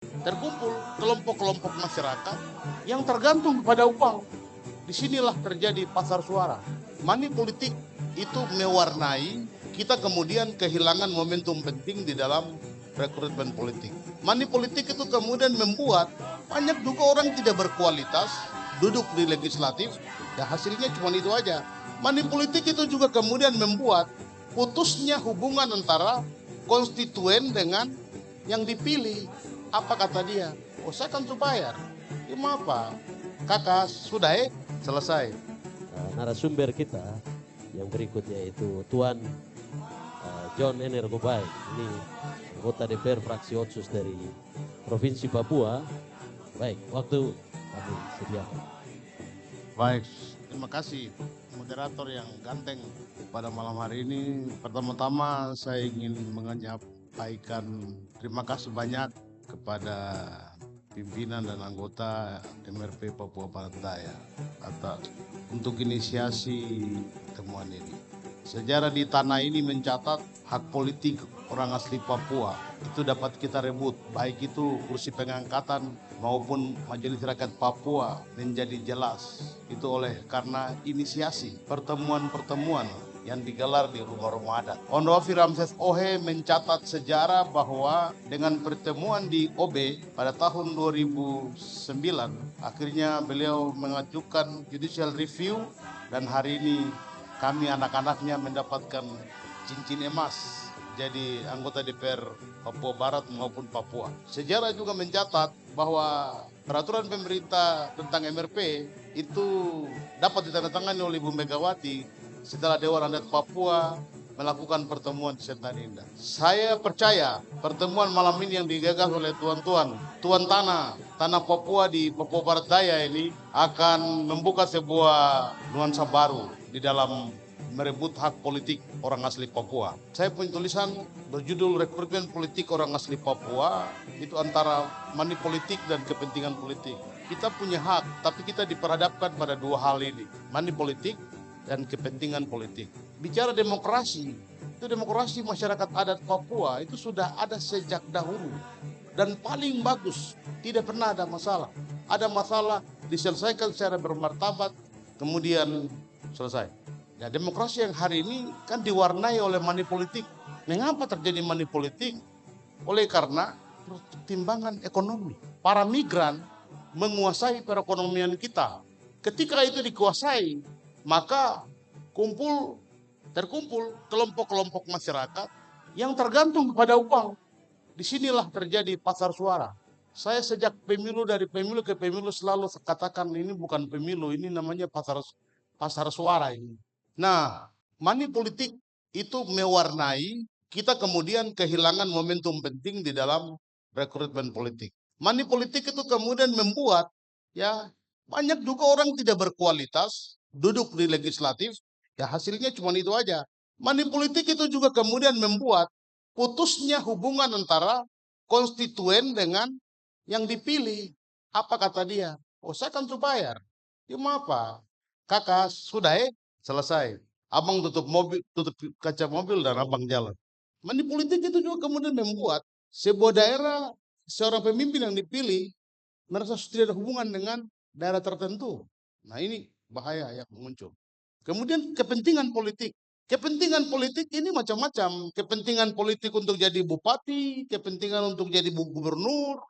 terkumpul kelompok-kelompok masyarakat yang tergantung pada uang. Disinilah terjadi pasar suara. Money politik itu mewarnai kita kemudian kehilangan momentum penting di dalam rekrutmen politik. Money politik itu kemudian membuat banyak juga orang tidak berkualitas duduk di legislatif, ya hasilnya cuma itu aja. Money politik itu juga kemudian membuat putusnya hubungan antara konstituen dengan yang dipilih. Apa kata dia? Oh, saya kan bayar. Cuma apa? Kakak, sudah selesai. Narasumber kita yang berikutnya itu Tuan John Energobai. Ini anggota DPR fraksi Otsus dari Provinsi Papua. Baik, waktu kami sediakan. Baik, terima kasih moderator yang ganteng pada malam hari ini. Pertama-tama saya ingin menyampaikan terima kasih banyak kepada pimpinan dan anggota MRP Papua Barat Daya untuk inisiasi temuan ini. Sejarah di tanah ini mencatat hak politik orang asli Papua itu dapat kita rebut, baik itu kursi pengangkatan maupun Majelis Rakyat Papua menjadi jelas. Itu karena inisiasi pertemuan-pertemuan yang digelar di rumah-rumah adat. Ondoafi Ramses Ohe mencatat sejarah bahwa dengan pertemuan di OB pada tahun 2009, akhirnya beliau mengajukan judicial review dan hari ini kami anak-anaknya mendapatkan cincin emas jadi anggota DPR Papua Barat maupun Papua. Sejarah juga mencatat bahwa peraturan pemerintah tentang MRP itu dapat ditandatangani oleh Ibu Megawati setelah Dewan Adat Papua melakukan pertemuan di Sentaninda. Saya percaya pertemuan malam ini yang digagas oleh Tuan Tanah Papua di Papua Barat Daya ini akan membuka sebuah nuansa baru di dalam merebut hak politik orang asli Papua. Saya punya tulisan berjudul Rekrutmen Politik Orang Asli Papua, itu antara money politik dan kepentingan politik. Kita punya hak, tapi kita diperhadapkan pada dua hal ini, money politik dan kepentingan politik. Bicara demokrasi, itu demokrasi masyarakat adat Papua itu sudah ada sejak dahulu dan paling bagus, tidak pernah ada masalah. Ada masalah diselesaikan secara bermartabat, kemudian selesai. Ya, demokrasi yang hari ini kan diwarnai oleh money politik. Mengapa terjadi money politik? Oleh karena pertimbangan ekonomi. Para migran menguasai perekonomian kita. Ketika itu dikuasai, maka terkumpul kelompok-kelompok masyarakat yang tergantung pada uang. Disinilah terjadi pasar suara. Saya sejak dari pemilu ke pemilu selalu katakan ini bukan pemilu, ini namanya pasar suara ini. Nah, money politik itu mewarnai kita kemudian kehilangan momentum penting di dalam rekrutmen politik. Money politik itu kemudian membuat ya banyak juga orang tidak berkualitas duduk di legislatif, ya hasilnya cuma itu aja. Money politik itu juga kemudian membuat putusnya hubungan antara konstituen dengan yang dipilih. Apa kata dia? Oh, saya kan bayar. Cuma apa? Kakak, sudah selesai. Abang tutup kaca mobil dan abang jalan. Money politik itu juga kemudian membuat sebuah daerah, seorang pemimpin yang dipilih merasa tidak ada hubungan dengan daerah tertentu. Nah, ini bahaya yang muncul. Kemudian kepentingan politik. Kepentingan politik ini macam-macam. Kepentingan politik untuk jadi bupati, kepentingan untuk jadi gubernur,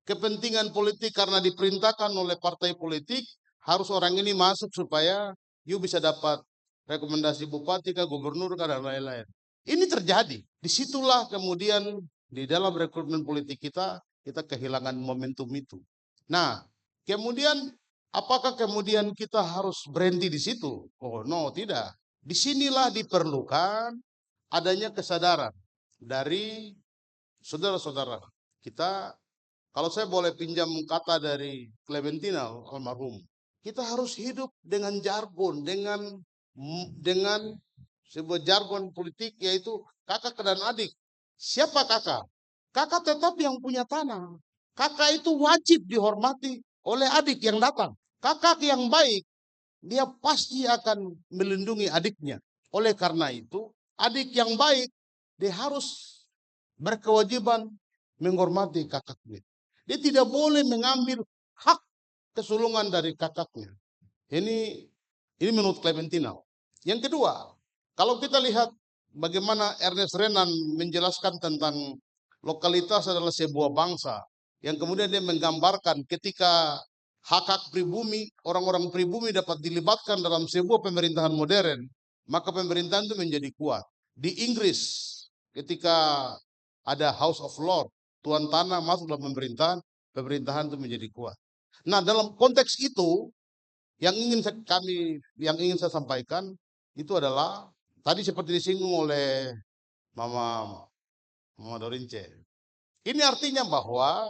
kepentingan politik karena diperintahkan oleh partai politik, harus orang ini masuk supaya you bisa dapat rekomendasi bupati ke gubernur ke dan lain-lain. Ini terjadi. Disitulah kemudian di dalam rekrutmen politik kita kehilangan momentum itu. Nah, kemudian apakah kemudian kita harus berhenti di situ? Oh, no, tidak. Disinilah diperlukan adanya kesadaran dari saudara-saudara kita. Kalau saya boleh pinjam kata dari Clementina almarhum, kita harus hidup dengan jargon, dengan sebuah jargon politik yaitu kakak dan adik. Siapa kakak? Kakak tetap yang punya tanah. Kakak itu wajib dihormati oleh adik yang datang. Kakak yang baik, dia pasti akan melindungi adiknya. Oleh karena itu, adik yang baik, dia harus berkewajiban menghormati kakaknya. Dia tidak boleh mengambil hak kesulungan dari kakaknya. Ini menurut Clementina. Yang kedua, kalau kita lihat bagaimana Ernest Renan menjelaskan tentang lokalitas adalah sebuah bangsa, yang kemudian dia menggambarkan ketika hak-hak pribumi, orang-orang pribumi dapat dilibatkan dalam sebuah pemerintahan modern, maka pemerintahan itu menjadi kuat. Di Inggris, ketika ada House of Lords, tuan tanah masuk dalam pemerintahan, pemerintahan itu menjadi kuat. Nah, dalam konteks itu, yang ingin saya sampaikan itu adalah tadi seperti disinggung oleh Mama Dorince. Ini artinya bahwa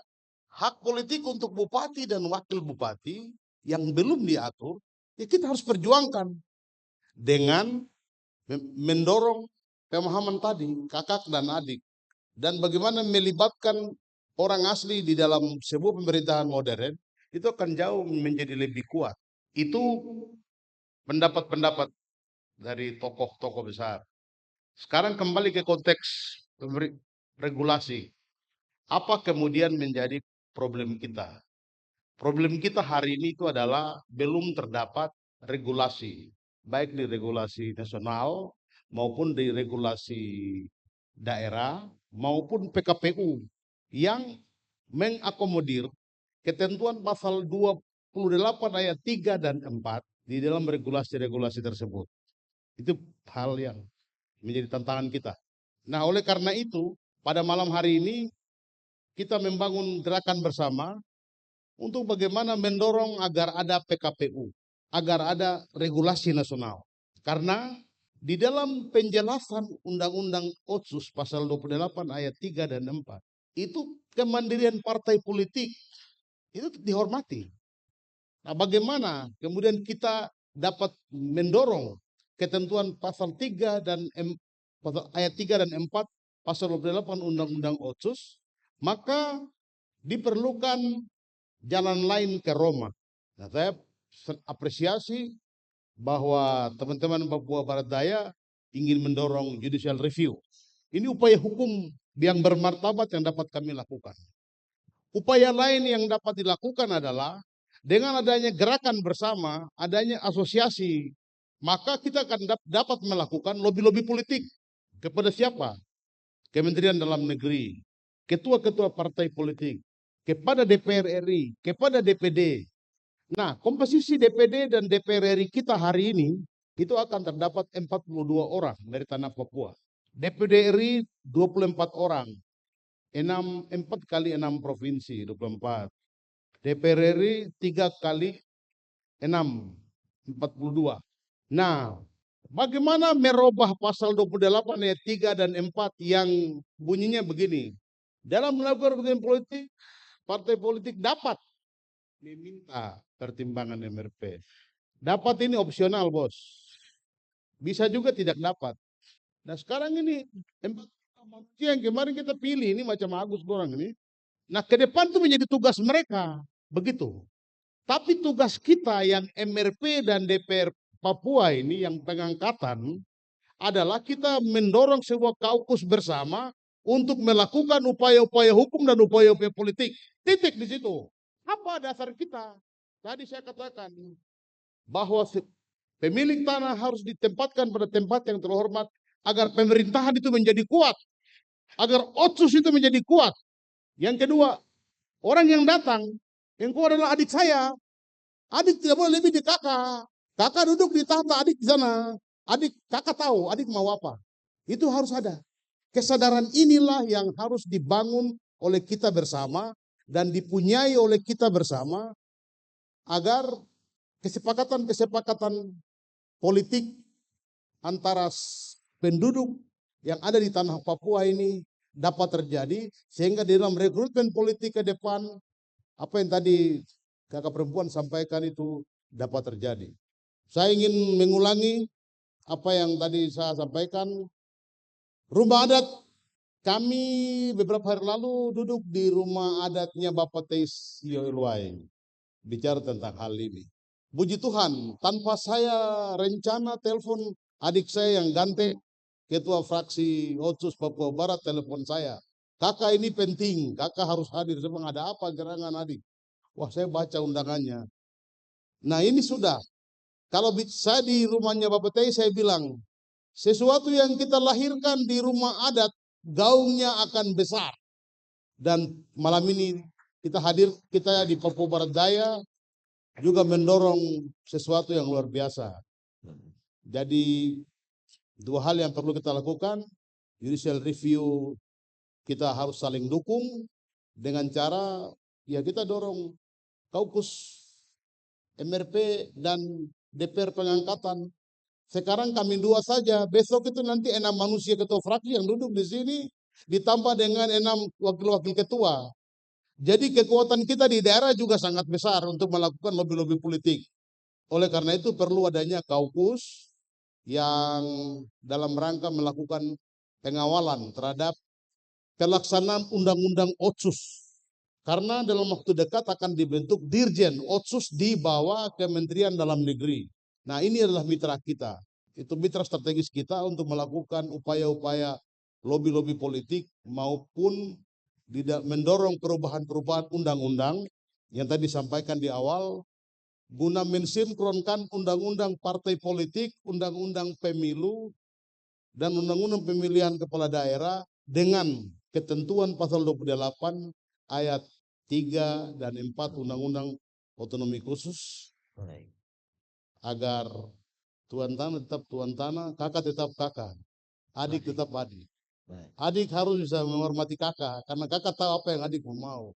hak politik untuk bupati dan wakil bupati yang belum diatur, ya kita harus perjuangkan dengan mendorong pemahaman tadi, kakak dan adik, dan bagaimana melibatkan orang asli di dalam sebuah pemerintahan modern, itu akan jauh menjadi lebih kuat. Itu pendapat-pendapat dari tokoh-tokoh besar. Sekarang kembali ke konteks regulasi. Apa kemudian menjadi problem kita? Problem kita hari ini itu adalah belum terdapat regulasi, baik di regulasi nasional maupun di regulasi daerah maupun PKPU yang mengakomodir ketentuan pasal 28 ayat 3 dan 4 di dalam regulasi-regulasi tersebut. Itu hal yang menjadi tantangan kita. Nah, oleh karena itu, pada malam hari ini kita membangun gerakan bersama untuk bagaimana mendorong agar ada PKPU, agar ada regulasi nasional. Karena di dalam penjelasan Undang-Undang Otsus pasal 28 ayat 3 dan 4, itu kemandirian partai politik itu dihormati. Nah, bagaimana kemudian kita dapat mendorong ketentuan pasal 3 dan ayat 3 dan 4 pasal 28 Undang-Undang Otsus, maka diperlukan jalan lain ke Roma. Nah, saya apresiasi bahwa teman-teman Papua Barat Daya ingin mendorong judicial review. Ini upaya hukum yang bermartabat yang dapat kami lakukan. Upaya lain yang dapat dilakukan adalah dengan adanya gerakan bersama, adanya asosiasi, maka kita akan dapat melakukan lobby-lobby politik. Kepada siapa? Kementerian Dalam Negeri, ketua-ketua partai politik, kepada DPR RI, kepada DPD. Nah, komposisi DPD dan DPR RI kita hari ini itu akan terdapat 42 orang dari tanah Papua. DPD RI 24 orang. 4 kali 6 provinsi, 24. DPR RI 3 kali 6, 42. Nah, bagaimana merubah pasal 28 ayat 3 dan 4 yang bunyinya begini. Dalam melakukan keputusan politik, partai politik dapat meminta pertimbangan MRP. Dapat ini opsional, bos. Bisa juga tidak dapat. Nah, sekarang ini 4 manusia yang kemarin kita pilih ini macam Agus orang ini. Nah, ke depan itu menjadi tugas mereka. Begitu. Tapi tugas kita yang MRP dan DPR Papua ini yang pengangkatan adalah kita mendorong sebuah kaukus bersama untuk melakukan upaya-upaya hukum dan upaya-upaya politik. Titik di situ. Apa dasar kita? Tadi saya katakan bahwa pemilik tanah harus ditempatkan pada tempat yang terhormat agar pemerintahan itu menjadi kuat. Agar Otsus itu menjadi kuat. Yang kedua, orang yang datang, yang kuat adalah adik saya. Adik tidak boleh lebih di kakak. Kakak duduk di tahta adik di sana. Adik, kakak tahu adik mau apa. Itu harus ada. Kesadaran inilah yang harus dibangun oleh kita bersama dan dipunyai oleh kita bersama agar kesepakatan-kesepakatan politik antara penduduk yang ada di tanah Papua ini dapat terjadi sehingga di dalam rekrutmen politik ke depan apa yang tadi kakak perempuan sampaikan itu dapat terjadi. Saya ingin mengulangi apa yang tadi saya sampaikan. Rumah adat kami beberapa hari lalu duduk di rumah adatnya Bapak Teis Yoilwai bicara tentang hal ini. Puji Tuhan, tanpa saya rencana telepon adik saya yang ganteng, ketua fraksi Otsus Papua Barat telepon saya. Kakak ini penting, kakak harus hadir. Saya bilang, ada apa gerangan adik? Wah, saya baca undangannya. Nah ini sudah. Kalau saya di rumahnya Bapak Tei, saya bilang, sesuatu yang kita lahirkan di rumah adat, gaungnya akan besar. Dan malam ini kita hadir, kita di Papua Barat Daya juga mendorong sesuatu yang luar biasa. Jadi dua hal yang perlu kita lakukan, judicial review kita harus saling dukung dengan cara ya kita dorong kaukus MRP dan DPR pengangkatan. Sekarang kami dua saja, besok itu nanti 6 manusia ketua fraksi yang duduk di sini ditambah dengan 6 wakil-wakil ketua. Jadi kekuatan kita di daerah juga sangat besar untuk melakukan lobby-lobby politik. Oleh karena itu perlu adanya kaukus yang dalam rangka melakukan pengawalan terhadap pelaksanaan undang-undang Otsus. Karena dalam waktu dekat akan dibentuk Dirjen Otsus di bawah Kementerian Dalam Negeri. Nah ini adalah mitra kita. Itu mitra strategis kita untuk melakukan upaya-upaya lobby-lobby politik maupun mendorong perubahan-perubahan undang-undang yang tadi disampaikan di awal guna mensinkronkan undang-undang partai politik, undang-undang pemilu, dan undang-undang pemilihan kepala daerah dengan ketentuan pasal 28 ayat 3 dan 4 Undang-Undang Otonomi Khusus agar tuan tanah tetap tuan tanah, kakak tetap kakak, adik tetap adik. Adik harus bisa menghormati kakak karena kakak tahu apa yang adik mau.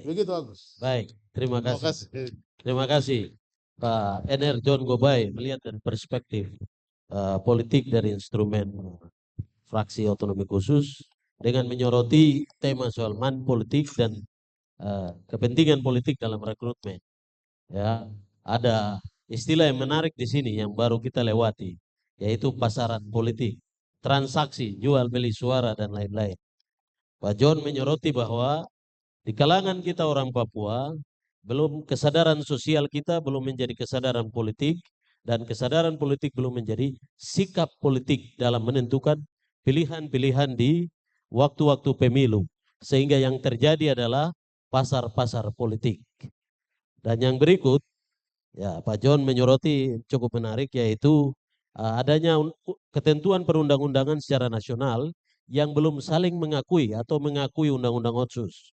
Begitu Agus. Baik, terima kasih. Terima kasih Pak Ener John Gobay melihat dari perspektif politik dari instrumen fraksi otonomi khusus dengan menyoroti tema soal man politik dan kepentingan politik dalam rekrutmen. Ya, ada istilah yang menarik di sini yang baru kita lewati, yaitu pasaran politik, transaksi, jual beli suara dan lain-lain. Pak John menyoroti bahwa di kalangan kita orang Papua, belum kesadaran sosial kita belum menjadi kesadaran politik, dan kesadaran politik belum menjadi sikap politik dalam menentukan pilihan-pilihan di waktu-waktu pemilu. Sehingga yang terjadi adalah pasar-pasar politik. Dan yang berikut, ya Pak John menyoroti cukup menarik, yaitu adanya ketentuan perundang-undangan secara nasional yang belum saling mengakui atau mengakui undang-undang Otsus,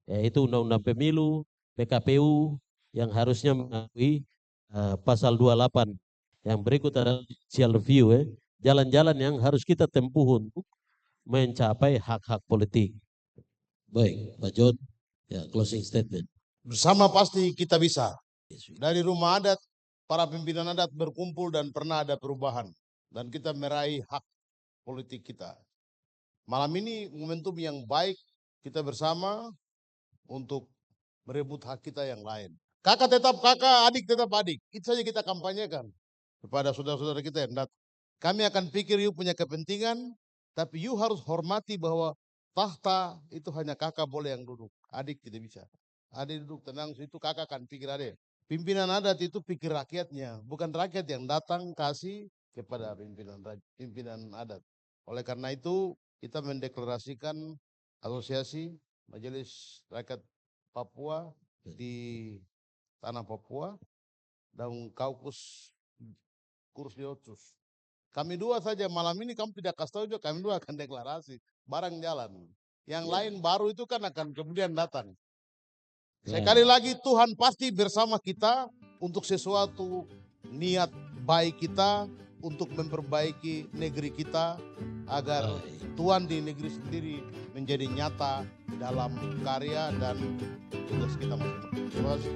yaitu undang-undang pemilu, PKPU yang harusnya mengakui pasal 28. Yang berikut adalah judicial review, jalan-jalan yang harus kita tempuh untuk mencapai hak-hak politik. Baik, Pak John, ya closing statement. Bersama pasti kita bisa. Dari rumah adat, para pimpinan adat berkumpul dan pernah ada perubahan. Dan kita meraih hak politik kita. Malam ini momentum yang baik kita bersama untuk merebut hak kita yang lain. Kakak tetap kakak, adik tetap adik. Itu saja kita kampanyekan kepada saudara-saudara kita yang datang. Kami akan pikir you punya kepentingan, tapi you harus hormati bahwa tahta itu hanya kakak boleh yang duduk. Adik tidak bisa. Adik duduk tenang, itu kakak akan pikir adik. Pimpinan adat itu pikir rakyatnya, bukan rakyat yang datang kasih kepada pimpinan adat. Oleh karena itu kita mendeklarasikan asosiasi Majelis Rakyat Papua di tanah Papua dan kaukus kursi Otsus. Kami dua saja malam ini, kamu tidak kasih tahu juga, kami dua akan deklarasi barang jalan. Yang lain baru itu kan akan kemudian datang. Sekali lagi Tuhan pasti bersama kita untuk sesuatu niat baik kita untuk memperbaiki negeri kita agar Tuhan di negeri sendiri menjadi nyata dalam karya dan tugas kita masing-masing. Terima kasih.